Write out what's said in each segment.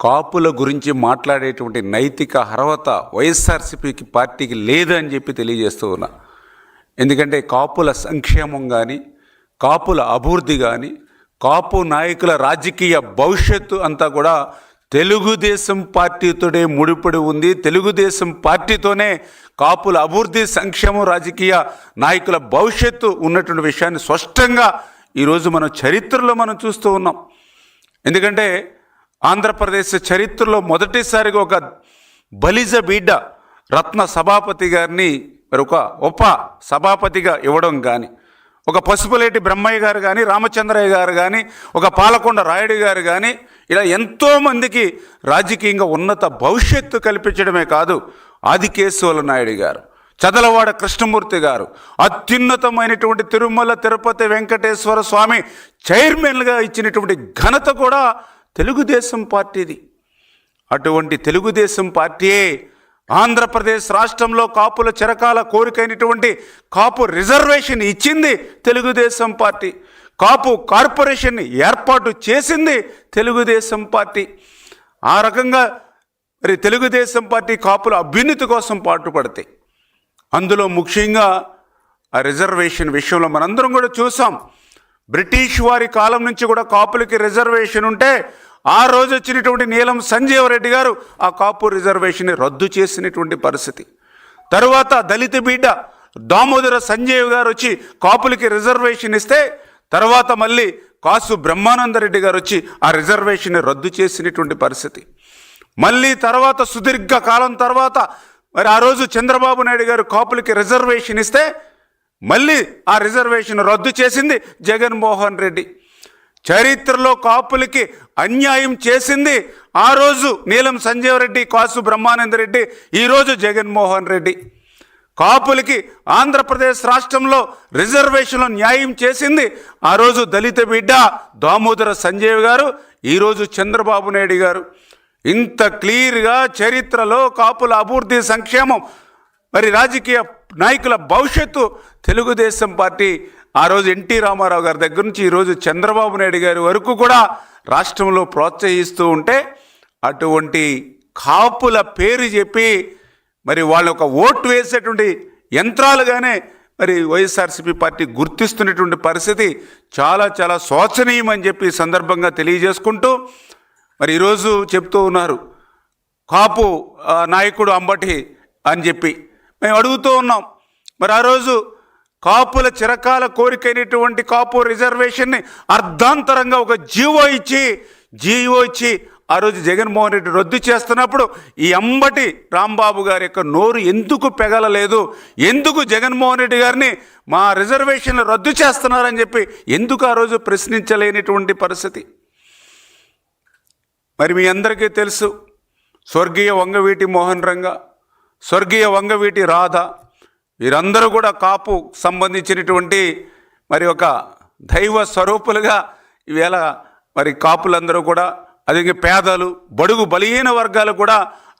కాపుల గురించి మాట్లాడేటువంటి నైతిక అర్హత వైఎస్ఆర్సీపీకి పార్టీకి లేదు అని చెప్పి తెలియజేస్తూ ఉన్నా. ఎందుకంటే కాపుల సంక్షేమం కానీ, కాపుల అభివృద్ధి కానీ, కాపు నాయకుల రాజకీయ భవిష్యత్తు అంతా కూడా తెలుగుదేశం పార్టీతోనే ముడిపడి ఉంది. తెలుగుదేశం పార్టీతోనే కాపుల అభివృద్ధి, సంక్షేమం, రాజకీయ నాయకుల భవిష్యత్తు ఉన్నటువంటి విషయాన్ని స్పష్టంగా ఈరోజు మనం చరిత్రలో మనం చూస్తూ ఉన్నాం. ఎందుకంటే ఆంధ్రప్రదేశ్ చరిత్రలో మొదటిసారిగా ఒక బలిజ బిడ్డ రత్న సభాపతి గారిని ఒక ఉప సభాపతిగా ఇవ్వడం కానీ, ఒక పసుపులేటి బ్రహ్మయ్య గారు కానీ, రామచంద్రయ్య గారు కానీ, ఒక పాలకొండ రాయుడు గారు కానీ, ఇలా ఎంతోమందికి రాజకీయంగా ఉన్నత భవిష్యత్తు కల్పించడమే కాదు, ఆదికేశవుల నాయుడు గారు, చదలవాడ కృష్ణమూర్తి గారు, అత్యున్నతమైనటువంటి తిరుమల తిరుపతి వెంకటేశ్వర స్వామి చైర్మన్గా ఇచ్చినటువంటి ఘనత కూడా తెలుగుదేశం పార్టీది. అటువంటి తెలుగుదేశం పార్టీయే ఆంధ్రప్రదేశ్ రాష్ట్రంలో కాపుల చిరకాల కోరికైనటువంటి కాపు రిజర్వేషన్ ఇచ్చింది తెలుగుదేశం పార్టీ. కాపు కార్పొరేషన్ ఏర్పాటు చేసింది తెలుగుదేశం పార్టీ. ఆ రకంగా మరి తెలుగుదేశం పార్టీ కాపుల అభ్యున్నతి కోసం పాటుపడతాయి. అందులో ముఖ్యంగా ఆ రిజర్వేషన్ విషయంలో మనందరం కూడా చూసాం. బ్రిటిష్ వారి కాలం నుంచి కూడా కాపులకి రిజర్వేషన్ ఉంటే ఆ రోజు వచ్చినటువంటి నీలం సంజీవ రెడ్డి గారు ఆ కాపు రిజర్వేషన్ని రద్దు చేసినటువంటి పరిస్థితి. తరువాత దళిత బిడ్డ దామోదర సంజీవ్ గారు వచ్చి కాపులకి రిజర్వేషన్ ఇస్తే తర్వాత మళ్ళీ కాసు బ్రహ్మానందరెడ్డి గారు వచ్చి ఆ రిజర్వేషన్ని రద్దు చేసినటువంటి పరిస్థితి. మళ్ళీ తర్వాత సుదీర్ఘ కాలం తర్వాత మరి ఆ రోజు చంద్రబాబు నాయుడు గారు కాపులకి రిజర్వేషన్ ఇస్తే మళ్ళీ ఆ రిజర్వేషన్ రద్దు చేసింది జగన్మోహన్ రెడ్డి. చరిత్రలో కాపులకి అన్యాయం చేసింది ఆ రోజు నీలం సంజీవ్ రెడ్డి, కాసు బ్రహ్మానందరెడ్డి, ఈరోజు జగన్మోహన్ రెడ్డి. కాపులకి ఆంధ్రప్రదేశ్ రాష్ట్రంలో రిజర్వేషన్లో న్యాయం చేసింది ఆ రోజు దళిత బిడ్డ దామోదర సంజీవ్ గారు, ఈరోజు చంద్రబాబు నాయుడు గారు. ఇంత క్లియర్గా చరిత్రలో కాపుల అభివృద్ధి, సంక్షేమం, మరి రాజకీయ నాయకుల భవిష్యత్తు తెలుగుదేశం పార్టీ ఆ రోజు ఎన్టీ రామారావు గారి దగ్గర నుంచి ఈరోజు చంద్రబాబు నాయుడు గారి వరకు కూడా రాష్ట్రంలో ప్రోత్సహిస్తూ ఉంటే, అటువంటి కాపుల పేరు చెప్పి మరి వాళ్ళ ఒక ఓటు వేసేటువంటి యంత్రాలుగానే మరి వైఎస్ఆర్సీపీ పార్టీ గుర్తిస్తున్నటువంటి పరిస్థితి చాలా చాలా శోచనీయం అని చెప్పి ఈ సందర్భంగా తెలియజేసుకుంటూ, మరి ఈరోజు చెప్తూ ఉన్నారు కాపు నాయకుడు అంబటి అని చెప్పి మేము అడుగుతూ ఉన్నాం. మరి ఆ రోజు కాపుల చిరకాల కోరికైనటువంటి కాపు రిజర్వేషన్ని అర్ధాంతరంగా ఒక జీవో ఇచ్చి ఆ రోజు జగన్మోహన్ రెడ్డి రద్దు చేస్తున్నప్పుడు ఈ అంబటి రాంబాబు గారి యొక్క నోరు ఎందుకు పెగలలేదు, ఎందుకు జగన్మోహన్ రెడ్డి గారిని మా రిజర్వేషన్లు రద్దు చేస్తున్నారని చెప్పి ఎందుకు ఆ రోజు ప్రశ్నించలేనిటువంటి పరిస్థితి. మరి మీ అందరికీ తెలుసు, స్వర్గీయ వంగవీటి మోహన్ రంగ, స్వర్గీయ వంగవీటి రాధ, వీరందరూ కూడా కాపు సంబంధించినటువంటి మరి ఒక దైవ స్వరూపులుగా ఈవేళ మరి కాపులందరూ కూడా, అదే పేదలు, బడుగు బలహీన వర్గాలు కూడా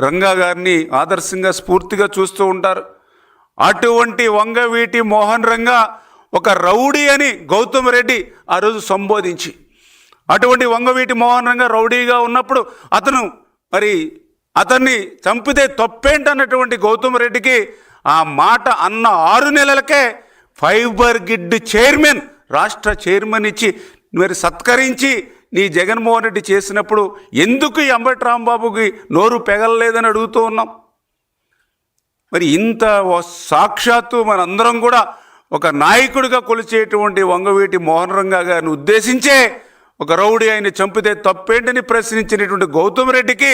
రంగా గారిని ఆదర్శంగా స్ఫూర్తిగా చూస్తూ ఉంటారు. అటువంటి వంగవీటి మోహన్ రంగ ఒక రౌడీ అని గౌతమ్ రెడ్డి ఆ రోజు సంబోధించి, అటువంటి వంగవీటి మోహన్ రంగ రౌడీగా ఉన్నప్పుడు అతన్ని చంపితే తప్పేంటన్నటువంటి గౌతమ్ రెడ్డికి ఆ మాట అన్న 6 నెలలకే ఫైబర్ గిడ్ చైర్మన్, రాష్ట్ర చైర్మన్ ఇచ్చి మరి సత్కరించి నీ జగన్మోహన్ రెడ్డి చేసినప్పుడు ఎందుకు ఈ అంబటి రాంబాబుకి నోరు పెగలలేదని అడుగుతూ ఉన్నాం. మరి ఇంత సాక్షాత్తు మనందరం కూడా ఒక నాయకుడిగా కొలిచేటువంటి వంగవీటి మోహన్ రంగా గారిని ఉద్దేశించే ఒక రౌడీ ఆయన చంపితే తప్పేంటని ప్రశ్నించినటువంటి గౌతమ్ రెడ్డికి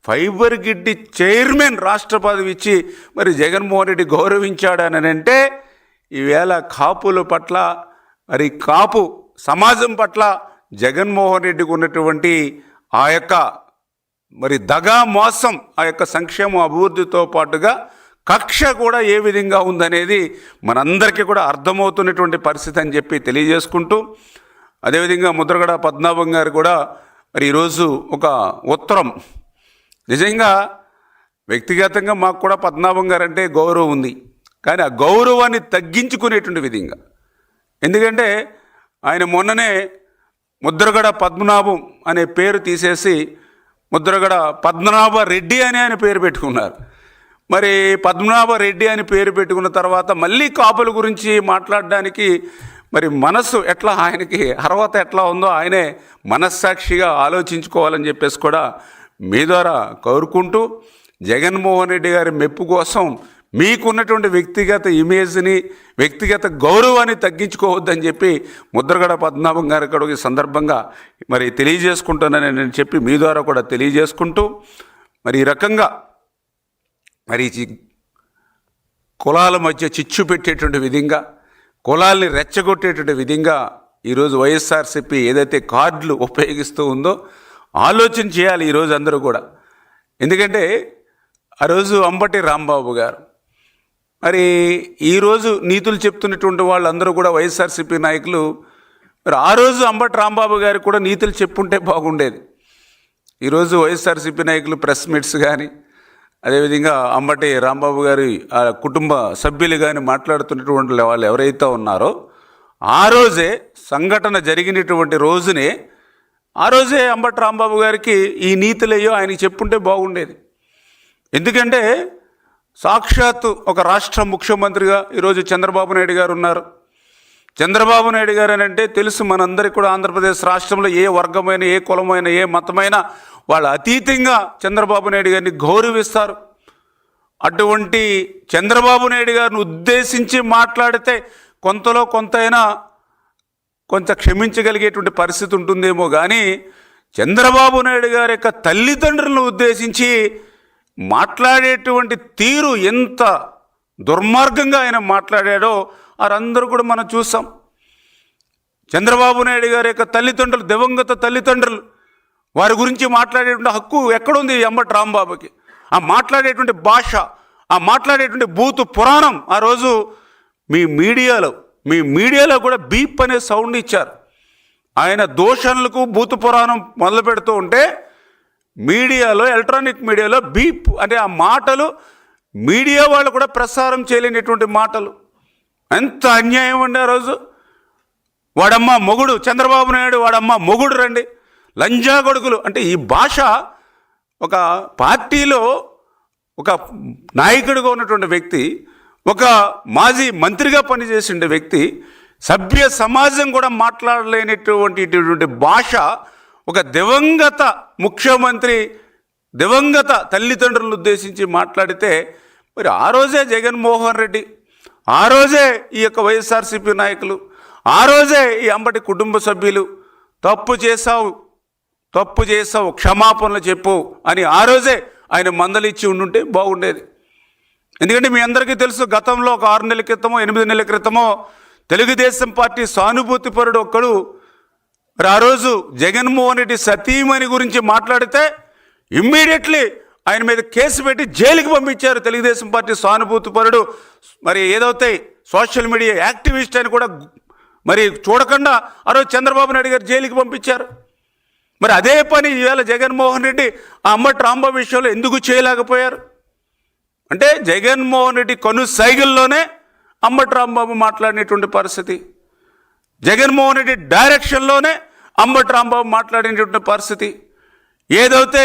ఫైబర్ గిడ్డి చైర్మన్ రాష్ట్ర పదవి ఇచ్చి మరి జగన్మోహన్ రెడ్డి గౌరవించాడని అంటే, ఈవేళ కాపుల పట్ల మరి కాపు సమాజం పట్ల జగన్మోహన్ రెడ్డికి ఉన్నటువంటి ఆ యొక్క మరి దగా మోసం, ఆ యొక్క సంక్షేమ అభివృద్ధితో పాటుగా కక్ష కూడా ఏ విధంగా ఉందనేది మనందరికీ కూడా అర్థమవుతున్నటువంటి పరిస్థితి అని చెప్పి తెలియజేసుకుంటూ, అదేవిధంగా ముద్రగడ పద్మనాభం గారు కూడా మరి ఈరోజు ఒక ఉత్తరం, నిజంగా వ్యక్తిగతంగా మాకు కూడా పద్మనాభం గారు అంటే గౌరవం ఉంది, కానీ ఆ గౌరవాన్ని తగ్గించుకునేటువంటి విధంగా, ఎందుకంటే ఆయన మొన్ననే ముద్రగడ పద్మనాభం అనే పేరు తీసేసి ముద్రగడ పద్మనాభరెడ్డి అని ఆయన పేరు పెట్టుకున్నారు. మరి పద్మనాభరెడ్డి అని పేరు పెట్టుకున్న తర్వాత మళ్ళీ కాపుల గురించి మాట్లాడడానికి మరి మనస్సు ఎట్లా, ఆయనకి అర్హత ఎట్లా ఉందో ఆయనే మనస్సాక్షిగా ఆలోచించుకోవాలని చెప్పేసి కూడా మీ ద్వారా కోరుకుంటూ, జగన్మోహన్ రెడ్డి గారి మెప్పు కోసం మీకున్నటువంటి వ్యక్తిగత ఇమేజ్ని, వ్యక్తిగత గౌరవాన్ని తగ్గించుకోవద్దని చెప్పి ముద్రగడ పద్మనాభం గారి కూడా ఈ సందర్భంగా మరి తెలియజేసుకుంటానని నేను చెప్పి మీ ద్వారా కూడా తెలియజేసుకుంటూ, మరి ఈ రకంగా మరి కులాల మధ్య చిచ్చు పెట్టేటువంటి విధంగా, కులాల్ని రెచ్చగొట్టేటువంటి విధంగా ఈరోజు వైఎస్ఆర్సీపీ ఏదైతే కార్డులు ఉపయోగిస్తూ ఉందో ఆలోచన చేయాలి ఈరోజు అందరూ కూడా. ఎందుకంటే ఆ రోజు అంబటి రాంబాబు గారు, మరి ఈరోజు నీతులు చెప్తున్నటువంటి వాళ్ళందరూ కూడా వైఎస్ఆర్సీపీ నాయకులు, మరి ఆ రోజు అంబటి రాంబాబు గారికి కూడా నీతులు చెప్పుంటే బాగుండేది. ఈరోజు వైఎస్ఆర్సీపీ నాయకులు ప్రెస్ మీట్స్ కానీ, అదేవిధంగా అంబటి రాంబాబు గారి ఆ కుటుంబ సభ్యులు కానీ మాట్లాడుతున్నటువంటి వాళ్ళు ఎవరైతే ఉన్నారో, ఆ రోజే సంఘటన జరిగినటువంటి రోజునే, ఆ రోజే అంబటి రాంబాబు గారికి ఈ నీతులయ్యో ఆయనకి చెప్పుంటే బాగుండేది. ఎందుకంటే సాక్షాత్తు ఒక రాష్ట్ర ముఖ్యమంత్రిగా ఈరోజు చంద్రబాబు నాయుడు గారు ఉన్నారు. చంద్రబాబు నాయుడు గారు అని అంటే తెలుసు మనందరికీ కూడా, ఆంధ్రప్రదేశ్ రాష్ట్రంలో ఏ వర్గమైన, ఏ కులమైన, ఏ మతమైన వాళ్ళ అతీతంగా చంద్రబాబు నాయుడు గారిని గౌరవిస్తారు. అటువంటి చంద్రబాబు నాయుడు గారిని ఉద్దేశించి మాట్లాడితే కొంతలో కొంతైనా కొంత క్షమించగలిగేటువంటి పరిస్థితి ఉంటుందేమో కానీ, చంద్రబాబు నాయుడు గారి యొక్క తల్లిదండ్రులను ఉద్దేశించి మాట్లాడేటువంటి తీరు ఎంత దుర్మార్గంగా ఆయన మాట్లాడాడో వారందరూ కూడా మనం చూసాం. చంద్రబాబు నాయుడు గారి యొక్క తల్లిదండ్రులు, దివంగత తల్లిదండ్రులు, వారి గురించి మాట్లాడేటువంటి హక్కు ఎక్కడుంది అంబటి రాంబాబుకి? ఆ మాట్లాడేటువంటి భాష, ఆ మాట్లాడేటువంటి బూతు పురాణం ఆ రోజు మీ మీడియాలో కూడా బీప్ అనే సౌండ్ ఇచ్చారు. ఆయన దోషణలకు బూతు పురాణం మొదలు పెడుతూ ఉంటే మీడియాలో, ఎలక్ట్రానిక్ మీడియాలో బీప్ అంటే ఆ మాటలు మీడియా వాళ్ళు కూడా ప్రసారం చేయలేనటువంటి మాటలు. ఎంత అన్యాయం అండి ఆ రోజు. వాడమ్మ మొగుడు చంద్రబాబు నాయుడు, వాడమ్మ మొగుడు రండి, లంజా కొడుకులు అంటే ఈ భాష. ఒక పార్టీలో ఒక నాయకుడిగా ఉన్నటువంటి వ్యక్తి, ఒక మాజీ మంత్రిగా పనిచేసిన వ్యక్తి, సభ్య సమాజం కూడా మాట్లాడలేనటువంటి భాష ఒక దివంగత ముఖ్యమంత్రి, దివంగత తల్లిదండ్రులను ఉద్దేశించి మాట్లాడితే, మరి ఆ రోజే జగన్మోహన్ రెడ్డి, ఆ రోజే ఈ యొక్క వైఎస్ఆర్సీపీ నాయకులు, ఆ రోజే ఈ అంబటి కుటుంబ సభ్యులు తప్పు చేసావు క్షమాపణలు చెప్పు అని ఆ రోజే ఆయన మందలిచ్చి ఉండుంటే బాగుండేది. ఎందుకంటే మీ అందరికీ తెలుసు, గతంలో ఒక 6 నెలల క్రితమో 8 నెలల క్రితమో తెలుగుదేశం పార్టీ సానుభూతిపరుడు ఒక్కడు మరి ఆ రోజు జగన్మోహన్ రెడ్డి సతీమణి గురించి మాట్లాడితే ఇమ్మీడియట్లీ ఆయన మీద కేసు పెట్టి జైలుకి పంపించారు తెలుగుదేశం పార్టీ సానుభూతిపరుడు. మరి ఏదైతే సోషల్ మీడియా యాక్టివిస్ట్ అని కూడా మరి చూడకుండా ఆ రోజు చంద్రబాబు నాయుడు గారు జైలుకి పంపించారు. మరి అదే పని ఈవేళ జగన్మోహన్ రెడ్డి ఆ అంబటి రాంబాబు విషయంలో ఎందుకు చేయలేకపోయారు అంటే, జగన్మోహన్ రెడ్డి సైకిల్లోనే అంబటి రాంబాబు మాట్లాడినటువంటి పరిస్థితి, జగన్మోహన్ రెడ్డి డైరెక్షన్లోనే అంబటి రాంబాబు మాట్లాడినటువంటి పరిస్థితి. ఏదైతే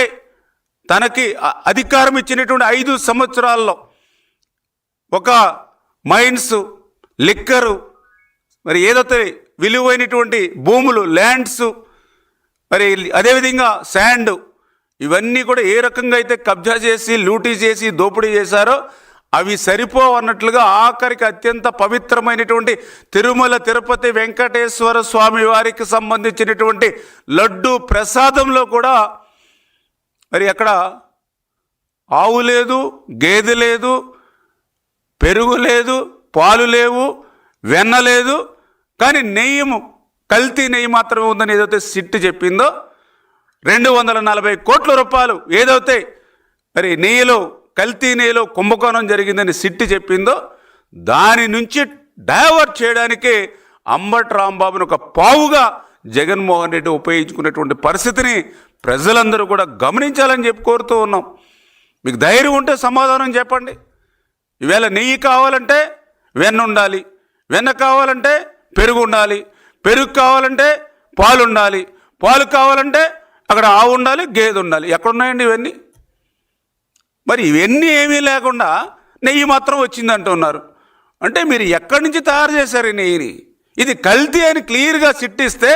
తనకి అధికారం ఇచ్చినటువంటి 5 సంవత్సరాల్లో ఒక మైన్స్, లిక్కరు, మరి ఏదైతే విలువైనటువంటి భూములు, ల్యాండ్స్, మరి అదేవిధంగా శాండ్, ఇవన్నీ కూడా ఏ రకంగా అయితే కబ్జా చేసి, లూటీ చేసి, దోపిడీ చేశారో అవి సరిపోవన్నట్లుగా ఆఖరికి అత్యంత పవిత్రమైనటువంటి తిరుమల తిరుపతి వెంకటేశ్వర స్వామి వారికి సంబంధించినటువంటి లడ్డు ప్రసాదంలో కూడా మరి అక్కడ ఆవు లేదు, గేదె లేదు, పెరుగు లేదు, పాలు లేవు, వెన్న లేదు, కానీ కల్తీ నెయ్యి మాత్రమే ఉందని ఏదైతే సిట్ చెప్పిందో, 240 కోట్ల రూపాయలు ఏదైతే మరి కల్తీ నెయ్యిలో కుంభకోణం జరిగిందని సిట్ చెప్పిందో, దాని నుంచి డైవర్ట్ చేయడానికి అంబటి రాంబాబుని ఒక పావుగా జగన్మోహన్ రెడ్డి ఉపయోగించుకున్నటువంటి పరిస్థితిని ప్రజలందరూ కూడా గమనించాలని చెప్పి కోరుతూ ఉన్నాం. మీకు ధైర్యం ఉంటే సమాధానం చెప్పండి. ఈవేళ నెయ్యి కావాలంటే వెన్న ఉండాలి, వెన్న కావాలంటే పెరుగు ఉండాలి, పెరుగు కావాలంటే పాలు ఉండాలి, పాలు కావాలంటే అక్కడ ఆవు ఉండాలి, గేదె ఉండాలి. ఎక్కడున్నాయండి ఇవన్నీ? మరి ఇవన్నీ ఏమీ లేకుండా నెయ్యి మాత్రం వచ్చిందంటున్నారు. అంటే మీరు ఎక్కడి నుంచి తయారు చేశారు ఈ నెయ్యిని? ఇది కల్తీ అని క్లియర్గా సిట్టిస్తే